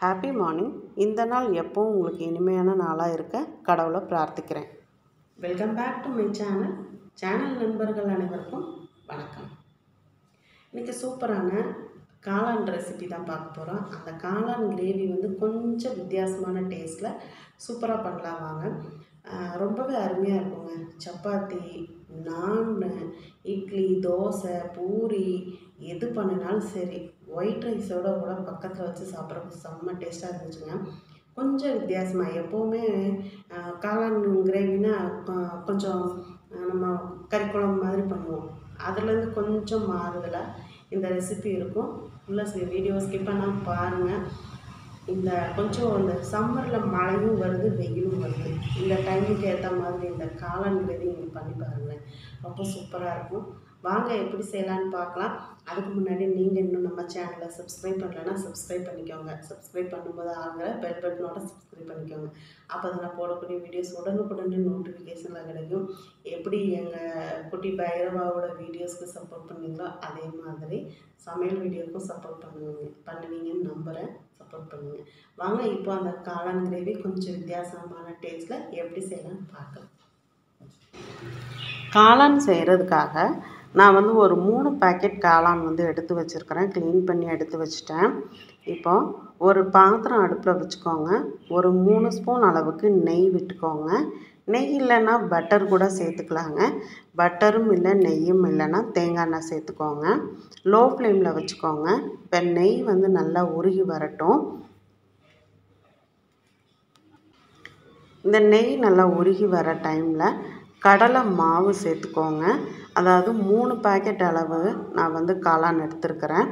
Happy morning. இந்த நாள் எப்போவும் உங்களுக்கு இனிமையான நாளாக இருக்க கடவுளை பிரார்த்திக்கிறேன். Welcome back to my channel நண்பர்கள் அனைவருக்கும் வணக்கம். இன்றைக்கி சூப்பரான காளான் ரெசிபி தான் பார்க்க போகிறோம். அந்த காளான் கிரேவி கொஞ்சம் வித்தியாசமான டேஸ்ட்டில் சூப்பராக பண்ணலாம் வாங்க. ரொம்பவே அருமையாக இருக்குங்க. சப்பாத்தி, நான், இட்லி, தோசை, பூரி எது பண்ணினாலும் சரி, ஒயிட் ரைஸோட கூட பக்கத்தில் வச்சு சாப்பிட்றதுக்கு செம்ம டேஸ்ட்டாக இருந்துச்சுங்க. கொஞ்சம் வித்தியாசமாக எப்போவுமே காளான் கிரேவினா கொஞ்சம் நம்ம கறிக்குழம்பு மாதிரி பண்ணுவோம். அதுலேருந்து கொஞ்சம் மாறுதலாக இந்த ரெசிபி இருக்கும். ஃபுல்லாக வீடியோ ஸ்கிப் பண்ணாமல் பாருங்கள். இந்த கொஞ்சம் இந்த சம்மரில் மழையும் வருது, வெயிலும் வருது. இந்த டைமுக்கு ஏற்ற மாதிரி இந்த காளான் கிரேவி நீங்கள் பண்ணி பாருங்களேன், ரொம்ப சூப்பராக இருக்கும். வாங்க எப்படி செய்யலான்னு பார்க்கலாம். அதுக்கு முன்னாடி நீங்கள் இன்னும் நம்ம சேனலை சப்ஸ்கிரைப் பண்ணலைன்னா சப்ஸ்கிரைப் பண்ணிக்கோங்க. சப்ஸ்கிரைப் பண்ணும்போது ஆகிற பெல் பட்டனோட சப்ஸ்கிரைப் பண்ணிக்கோங்க. அப்போ தான் நான் போடக்கூடிய வீடியோஸ் உடனுக்குடனே நோட்டிஃபிகேஷனில் கிடைக்கும். எப்படி எங்கள் குட்டி பைரவாவோட வீடியோஸ்க்கு சப்போர்ட் பண்ணுவீங்களோ அதே மாதிரி சமையல் வீடியோவுக்கும் சப்போர்ட் பண்ணுவீங்கன்னு நம்புகிறேன். சப்போர்ட் பண்ணுங்கள். வாங்க இப்போ அந்த காளான் கிரேவி கொஞ்சம் வித்தியாசமான டேஸ்ட்டில் எப்படி செய்யலான்னு பார்க்கலாம். காளான் செய்கிறதுக்காக நான் ஒரு 3 பேக்கெட் காளான் எடுத்து வச்சுருக்கிறேன். க்ளீன் பண்ணி எடுத்து வச்சுட்டேன். இப்போ ஒரு பாத்திரம் அடுப்பில் வச்சுக்கோங்க. ஒரு 3 ஸ்பூன் அளவுக்கு நெய் விட்டுக்கோங்க. நெய் இல்லைன்னா பட்டர் கூட சேர்த்துக்கலாங்க. பட்டரும் இல்லை, நெய்யும் இல்லைன்னா தேங்காய் எண்ணெய் சேர்த்துக்கோங்க. லோ ஃப்ளேமில் வச்சுக்கோங்க. இப்போ நெய் நல்லா உருகி வரட்டும். இந்த நெய் நல்லா உருகி வர டைமில் கடலை மாவு சேர்த்துக்கோங்க. அதாவது 3 பேக்கெட் அளவு நான் காளான் எடுத்துருக்கிறேன்.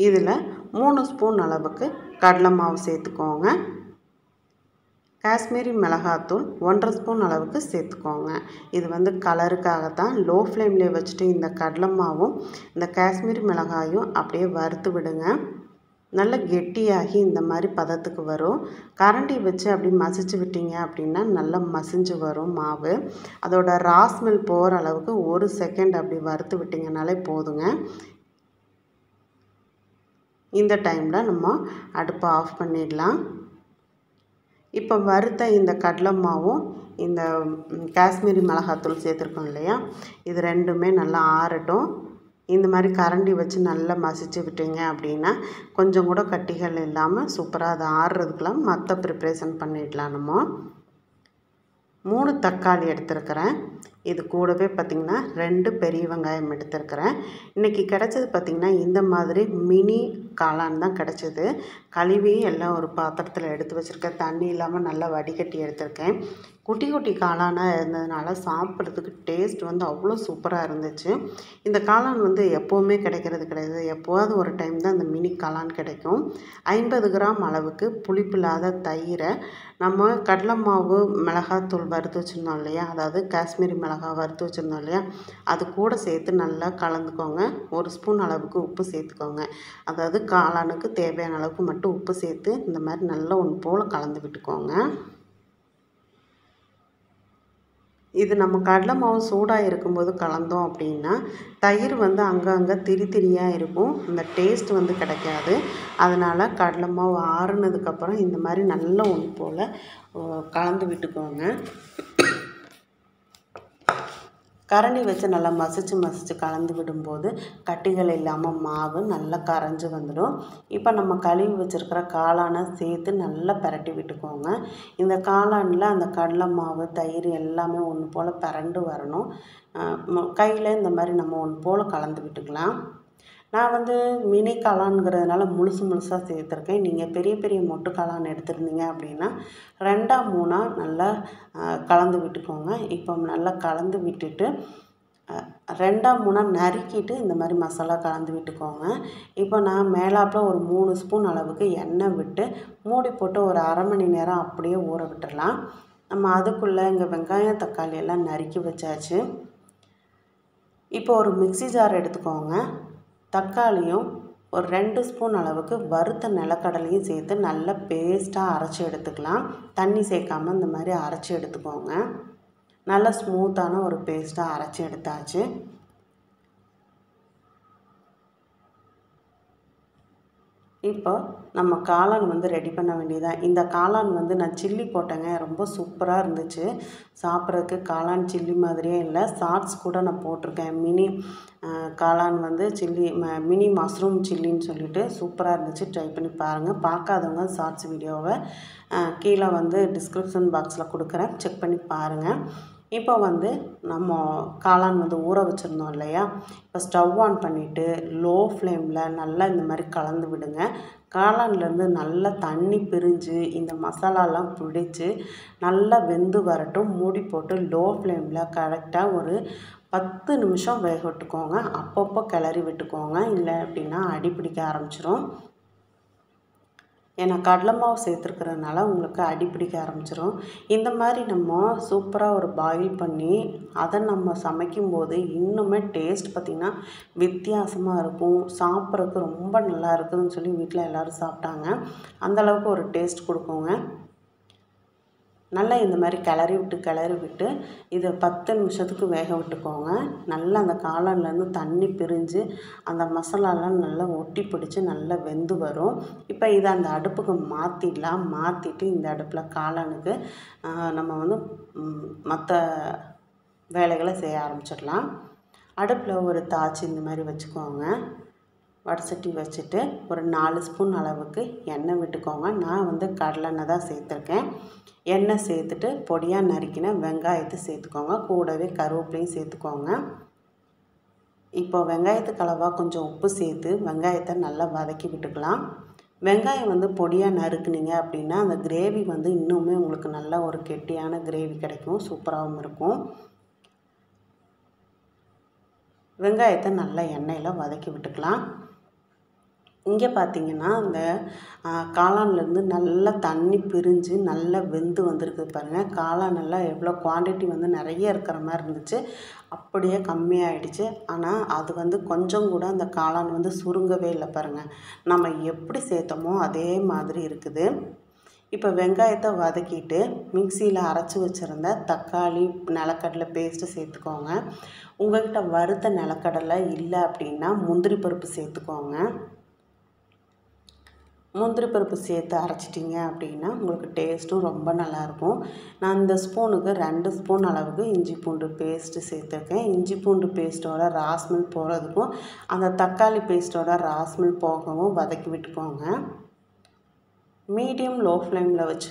இதில் 3 ஸ்பூன் அளவுக்கு கடலை மாவு சேர்த்துக்கோங்க. காஷ்மீரி மிளகாத்தூள் 1.5 ஸ்பூன் அளவுக்கு சேர்த்துக்கோங்க. இது கலருக்காகத்தான். லோ ஃப்ளேம்லேயே வச்சுட்டு இந்த கடலை மாவும் இந்த காஷ்மீரி மிளகாயும் அப்படியே வறுத்து விடுங்க. நல்லா கெட்டியாகி இந்த மாதிரி பதத்துக்கு வரும். கரண்டி வச்சு அப்படி மசிச்சு விட்டீங்க அப்படின்னா நல்லா மசிஞ்சு வரும் மாவு. அதோட ரா ஸ்மெல் போகிற அளவுக்கு 1 செகண்ட் அப்படி வறுத்து விட்டிங்கனாலே போதுங்க. இந்த டைமில் நம்ம அடுப்பை ஆஃப் பண்ணிடலாம். இப்போ வறுத்த இந்த கடலை மாவும் இந்த காஷ்மீரி மிளகாத்தூள் சேர்த்துருக்கோம் இல்லையா, இது ரெண்டுமே நல்லா ஆறட்டும். இந்த மாதிரி கரண்டி வச்சு நல்லா மசிச்சு விட்டீங்க அப்படின்னா கொஞ்சம் கூட கட்டிகள் இல்லாமல் சூப்பராக அதை ஆறுறதுக்கெலாம் மற்ற ப்ரிப்ரேஷன் பண்ணிடலாம். நம்ம 3 தக்காளி எடுத்துருக்கிறேன். இது கூடவே பார்த்திங்கன்னா 2 பெரிய வெங்காயம் எடுத்துருக்கிறேன். இன்றைக்கி கிடச்சது பார்த்திங்கன்னா இந்த மாதிரி மினி காளான் தான் கிடச்சிது. கழுவி எல்லாம் ஒரு பாத்திரத்தில் எடுத்து வச்சுருக்கேன். தண்ணி இல்லாமல் நல்லா வடிகட்டி எடுத்திருக்கேன். குட்டி குட்டி காளானாக இருந்ததுனால சாப்பிட்றதுக்கு டேஸ்ட் அவ்வளோ சூப்பராக இருந்துச்சு. இந்த காளான் எப்போவுமே கிடைக்கிறது கிடையாது. எப்போவாவது ஒரு டைம் தான் இந்த மினி காளான் கிடைக்கும். 50 கிராம் அளவுக்கு புளிப்பில்லாத தயிரை நம்ம கடலை மாவு, மிளகாத்தூள் வறுத்து வச்சுருந்தோம் இல்லையா, அதாவது காஷ்மீரி மிளகாய் வறுத்து வச்சுருந்தோம் இல்லையா, அது கூட சேர்த்து நல்லா கலந்துக்கோங்க. 1 ஸ்பூன் அளவுக்கு உப்பு சேர்த்துக்கோங்க. அதாவது காளானுக்கு தேவையான அளவுக்கு மட்டும் உப்பு சேர்த்து இந்த மாதிரி நல்லா ஒன்று போல் கலந்து விட்டுக்கோங்க. இது நம்ம கடலை மாவு சூடாக இருக்கும்போது கலந்தோம் அப்படின்னா தயிர் அங்கங்கே திரியாக இருக்கும். அந்த டேஸ்ட் கிடைக்காது. அதனால் கடலை மாவு ஆறுனதுக்கப்புறம் இந்த மாதிரி நல்லா ஒன்று போல் கலந்து விட்டுக்கோங்க. கரண்டி வச்சு நல்லா மசிச்சு கலந்து விடும்போது கட்டிகள் இல்லாமல் மாவு நல்லா கரைஞ்சி வந்துடும். இப்போ நம்ம கழுவி வச்சுருக்கிற காளானை சேர்த்து நல்லா பிரட்டி விட்டுக்கோங்க. இந்த காளானில் அந்த கடலை மாவு, தயிர் எல்லாமே ஒன்று போல் பிரண்டு வரணும். கையில் இந்த மாதிரி நம்ம ஒன்று போல் கலந்து விட்டுக்கலாம். நான் மினி காளான்ங்கிறதுனால முழுசாக சேர்த்துருக்கேன். நீங்கள் பெரிய பெரிய மொட்டு காளான் எடுத்துருந்தீங்க அப்படின்னா 2 3 நல்லா கலந்து விட்டுக்கோங்க. இப்போ நல்லா கலந்து விட்டுட்டு 2 3 நறுக்கிட்டு இந்த மாதிரி மசாலா கலந்து விட்டுக்கோங்க. இப்போ நான் மேலாப்பில் ஒரு 3 ஸ்பூன் அளவுக்கு எண்ணெய் விட்டு மூடி போட்டு ஒரு அரை மணி நேரம் அப்படியே ஊற விட்டுடலாம். நம்ம அதுக்குள்ளே இங்கே வெங்காயம், தக்காளி எல்லாம் நறுக்கி வச்சாச்சு. இப்போ ஒரு மிக்ஸி ஜார் எடுத்துக்கோங்க. தக்காளியும் ஒரு 2 ஸ்பூன் அளவுக்கு வறுத்த நிலக்கடலையும் சேர்த்து நல்லா பேஸ்ட்டாக அரைச்சி எடுத்துக்கலாம். தண்ணி சேர்க்காமல் இந்த மாதிரி அரைச்சி எடுத்துக்கோங்க. நல்லா ஸ்மூத்தான ஒரு பேஸ்ட்டாக அரைச்சி எடுத்தாச்சு. இப்போ ஒரு 2 ஸ்பூன் அளவுக்கு இஞ்சி பூண்டு விழுது சேர்த்துக்கோங்க. 1 ஸ்பூன் அளவுக்கு பூண்டு சேர்த்துக்கோங்க. 1 ஸ்பூன் அளவுக்கு வெங்காயம், 1 ஸ்பூன் அளவுக்கு தக்காளி, 1 ஸ்பூன் அளவுக்கு மிளகாய், 1 ஸ்பூன் அளவுக்கு சீரகம், 1 ஸ்பூன் அளவுக்கு சோம்பு, 1 ஸ்பூன் அளவுக்கு சீரகம், 1 ஸ்பூன் அளவுக்கு மிளகு, இப்போ நம்ம காளான் வந்து ரெடி பண்ண வேண்டியதான். இந்த காளான் வந்து நான் சில்லி போட்டேங்க. ரொம்ப சூப்பராக இருந்துச்சு. சாப்பிட்றதுக்கு காளான் சில்லி மாதிரியே இல்லை. ஷார்ட்ஸ் கூட நான் போட்டிருக்கேன். காளான் வந்து மினி மஷ்ரூம் சில்லின்னு சொல்லிட்டு சூப்பராக இருந்துச்சு. ட்ரை பண்ணி பாருங்கள். பார்க்காதவங்க ஷார்ட்ஸ் வீடியோவை கீழே வந்து டிஸ்கிரிப்ஷன் பாக்ஸில் கொடுக்குறேன். செக் பண்ணி பாருங்கள். இப்போ வந்து நம்ம காளான் வந்து ஊற வச்சுருந்தோம் இல்லையா, இப்போ ஸ்டவ் ஆன் பண்ணிவிட்டு லோ ஃப்ளேமில் நல்லா இந்த மாதிரி கலந்து விடுங்க. காளான்லேருந்து நல்லா தண்ணி பிரிஞ்சு இந்த மசாலாலாம் பிடிச்சி நல்லா வெந்து வரட்டும். மூடி போட்டு லோ ஃப்ளேமில் கரெக்டாக ஒரு 10 நிமிஷம் வேக விட்டுக்கோங்க. அப்பப்போ கிளறி விட்டுக்கோங்க, இல்லை அப்படின்னா அடி பிடிக்க ஆரம்பிச்சிடும். ஏன்னா கடலை மாவு சேர்த்துருக்கிறதுனால உங்களுக்கு அடி பிடிக்க ஆரம்பிச்சிடும். இந்த மாதிரி நம்ம சூப்பராக ஒரு பாயில் பண்ணி அதை நம்ம சமைக்கும்போது இன்னுமே டேஸ்ட் பார்த்திங்கன்னா வித்தியாசமாக இருக்கும். சாப்பிட்றதுக்கு ரொம்ப நல்லா இருக்குதுன்னு சொல்லி வீட்டில் எல்லோரும் சாப்பிட்டாங்க. அந்தளவுக்கு ஒரு டேஸ்ட் கொடுக்குங்க. நல்லா இந்த மாதிரி கிளறி விட்டு இதை 10 நிமிஷத்துக்கு வேக விட்டுக்கோங்க. நல்லா அந்த காளான்லேருந்து தண்ணி பிரிஞ்சு அந்த மசாலாலாம் நல்லா ஒட்டி பிடிச்சி நல்லா வெந்து வரும். இப்போ இதை அந்த அடுப்புக்கு மாற்றிடலாம். மாற்றிட்டு இந்த அடுப்பில் காளானுக்கு நம்ம வந்து மற்ற வேலைகளை செய்ய ஆரம்பிச்சிடலாம். அடுப்பில் ஒரு தாச்சி இந்த மாதிரி வச்சுக்கோங்க. வடசட்டி வச்சுட்டு ஒரு 4 ஸ்பூன் அளவுக்கு எண்ணெய் விட்டுக்கோங்க. நான் வந்து கடலெண்ணெய் தான் சேர்த்துருக்கேன். எண்ணெய் சேர்த்துட்டு பொடியாக நறுக்கின வெங்காயத்தை சேர்த்துக்கோங்க. கூடவே கருவேப்பிலையும் சேர்த்துக்கோங்க. இப்போ வெங்காயத்துக்கு அளவாக கொஞ்சம் உப்பு சேர்த்து வெங்காயத்தை நல்லா வதக்கி விட்டுக்கலாம். வெங்காயம் வந்து பொடியாக நறுக்குனீங்க அப்படின்னா அந்த கிரேவி வந்து இன்னுமே உங்களுக்கு நல்ல ஒரு கெட்டியான கிரேவி கிடைக்கும். சூப்பராகவும் இருக்கும். வெங்காயத்தை நல்லா எண்ணெயில் வதக்கி விட்டுக்கலாம். இங்கே பார்த்திங்கன்னா அந்த காளான்லேருந்து நல்லா தண்ணி பிரிஞ்சு நல்லா வெந்து வந்திருக்கு பாருங்கள். காளான் நல்லா எவ்வளோ குவான்டிட்டி வந்து நிறைய இருக்கிற மாதிரி இருந்துச்சு, அப்படியே கம்மியாகிடுச்சு. ஆனால் அது வந்து கொஞ்சம் கூட அந்த காளான் வந்து சுருங்கவே இல்லை பாருங்கள். நம்ம எப்படி சேர்த்தோமோ அதே மாதிரி இருக்குது. இப்போ வெங்காயத்தை வதக்கிட்டு மிக்சியில் அரைச்சி வச்சுருந்த தக்காளி நிலக்கடலை பேஸ்ட்டு சேர்த்துக்கோங்க. உங்கள்கிட்ட வறுத்த நிலக்கடலை இல்லை அப்படின்னா முந்திரி பருப்பு சேர்த்துக்கோங்க. முந்திரி பருப்பு சேர்த்து அரைச்சிட்டிங்க அப்படின்னா உங்களுக்கு டேஸ்ட்டும் ரொம்ப நல்லாயிருக்கும். நான் இந்த ஸ்பூனுக்கு 2 ஸ்பூன் அளவுக்கு இஞ்சி பூண்டு பேஸ்ட்டு சேர்த்துருக்கேன். இஞ்சி பூண்டு பேஸ்ட்டோட ராஸ்மெல் போகிறதுக்கும் அந்த தக்காளி பேஸ்ட்டோட ராஸ்மெல் போகவும் வதக்கி விட்டுக்கோங்க. மீடியம் லோ ஃப்ளேமில் வச்சு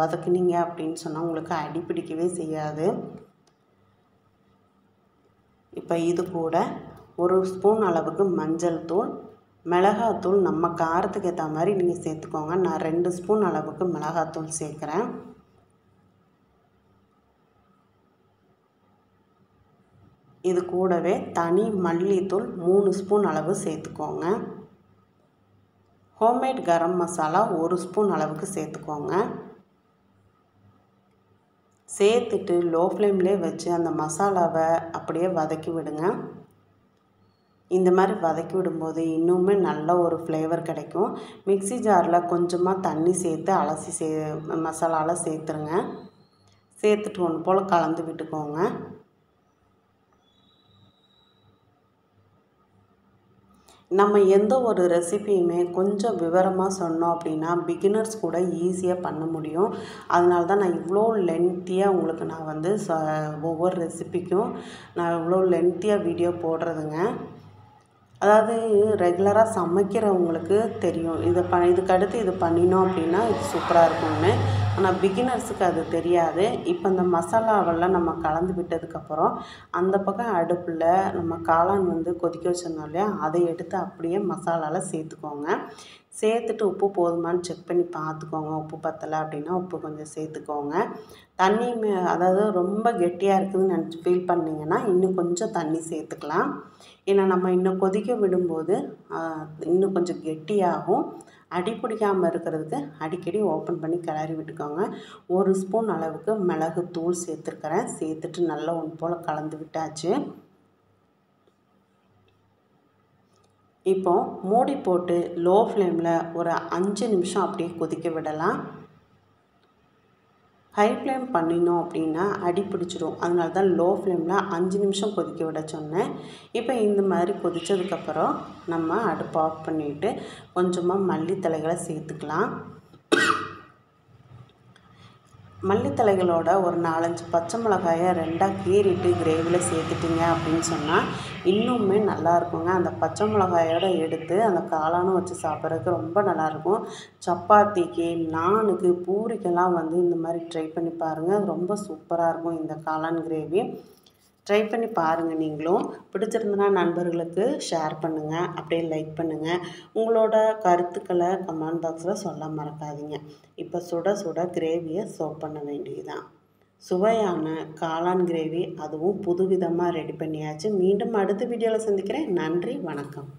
வதக்குனீங்க அப்படின்னு சொன்னால் உங்களுக்கு அடி பிடிக்கவே செய்யாது. இப்போ இது கூட 1 ஸ்பூன் அளவுக்கு மஞ்சள் தூள், மிளகாத்தூள் நம்ம காரத்துக்கு ஏற்ற மாதிரி நீங்கள் சேர்த்துக்கோங்க. நான் 2 ஸ்பூன் அளவுக்கு மிளகாத்தூள் சேர்க்குறேன். இது கூடவே தனி மல்லித்தூள் 3 ஸ்பூன் அளவு சேர்த்துக்கோங்க. ஹோம்மேட் கரம் மசாலா 1 ஸ்பூன் அளவுக்கு சேர்த்துக்கோங்க. சேர்த்துட்டு லோ ஃப்ளேம்லேயே வச்சு அந்த மசாலாவை அப்படியே வதக்கி விடுங்க. இந்த மாதிரி வதக்கி விடும்போது இன்னுமே நல்ல ஒரு ஃப்ளேவர் கிடைக்கும். மிக்ஸி ஜாரில் கொஞ்சமாக தண்ணி சேர்த்து அலசி மசாலாவில் சேர்த்துருங்க. சேர்த்துட்டு ஒன்று போல் கலந்து விட்டுக்கோங்க. நம்ம எந்த ஒரு ரெசிபியுமே கொஞ்சம் விவரமாக சொன்னோம் அப்படின்னா பிகினர்ஸ் கூட ஈஸியாக பண்ண முடியும். அதனால தான் நான் இவ்வளோ லென்த்தியாக உங்களுக்கு நான் வந்து ஒவ்வொரு ரெசிபிக்கும் நான் இவ்வளோ லென்த்தியாக வீடியோ போடுறதுங்க. அதாவது ரெகுலராக சமைக்கிறவங்களுக்கு தெரியும் இதுக்கு அடுத்து இது பண்ணினோம் அப்படின்னா இது சூப்பராக இருக்கும்னு. ஆனால் பிகினர்ஸுக்கு அது தெரியாது. இப்போ இந்த மசாலாவெல்லாம் நம்ம கலந்து விட்டதுக்கப்புறம் அந்த பக்கம் அடுப்பில் நம்ம காளான் வந்து கொதிக்க வச்சிருந்தோம் இல்லையா, அதை எடுத்து அப்படியே மசாலாவில் சேர்த்துக்கோங்க. சேர்த்துட்டு உப்பு போதுமான்னு செக் பண்ணி பார்த்துக்கோங்க. உப்பு பத்தலை அப்படின்னா உப்பு கொஞ்சம் சேர்த்துக்கோங்க. தண்ணி அதாவது ரொம்ப கெட்டியாக இருக்குதுன்னு ஃபீல் பண்ணிங்கன்னா இன்னும் கொஞ்சம் தண்ணி சேர்த்துக்கலாம். ஏன்னா நம்ம இன்னும் கொதிக்க விடும்போது இன்னும் கொஞ்சம் கெட்டியாகும். அடி பிடிக்காமல் இருக்கிறதுக்கு அடிக்கடி ஓப்பன் பண்ணி கிளறி விட்டுக்கோங்க. 1 ஸ்பூன் அளவுக்கு மிளகு தூள் சேர்த்துருக்கிறேன். சேர்த்துட்டு நல்லா ஒன்று போல் கலந்து விட்டாச்சு. இப்போ மூடி போட்டு லோ ஃப்ளேமில் ஒரு 5 நிமிஷம் அப்படியே கொதிக்க விடலாம். ஹை ஃப்ளேம் பண்ணினோம் அப்படின்னா அடி பிடிச்சிடும். அதனால தான் லோ ஃப்ளேமில் 5 நிமிஷம் கொதிக்க விட சொன்னேன். இப்போ இந்த மாதிரி கொதித்ததுக்கப்புறம் நம்ம அடுப்பு ஆஃப் பண்ணிவிட்டு கொஞ்சமாக மல்லித்தழைகளை சேர்த்துக்கலாம். மல்லித்தழைகளோட ஒரு 4-5 பச்சை மிளகாயை 2ஆக கீறிட்டு கிரேவியில் சேர்த்துட்டிங்க அப்படின்னு சொன்னால் இன்னுமே நல்லாயிருக்குங்க. அந்த பச்சை மிளகாயோடு எடுத்து அந்த காளானும் வச்சு சாப்பிட்றதுக்கு ரொம்ப நல்லாயிருக்கும். சப்பாத்திக்கு, நானுக்கு, பூரிக்கெல்லாம் இந்த மாதிரி ட்ரை பண்ணி பாருங்கள். ரொம்ப சூப்பராக இருக்கும் இந்த காளான் கிரேவி. ட்ரை பண்ணி பாருங்கள். நீங்களும் பிடிச்சிருந்தனா நண்பர்களுக்கு ஷேர் பண்ணுங்கள், அப்படியே லைக் பண்ணுங்கள். உங்களோட கருத்துக்களை கமெண்ட் பாக்ஸில் சொல்ல மறக்காதீங்க. இப்போ சுட சுட கிரேவியை சர்வ் பண்ண வேண்டியதுதான். சுவையான காளான் கிரேவி, அதுவும் புதுவிதமாக ரெடி பண்ணியாச்சு. மீண்டும் அடுத்த வீடியோவில் சந்திக்கிறேன். நன்றி, வணக்கம்.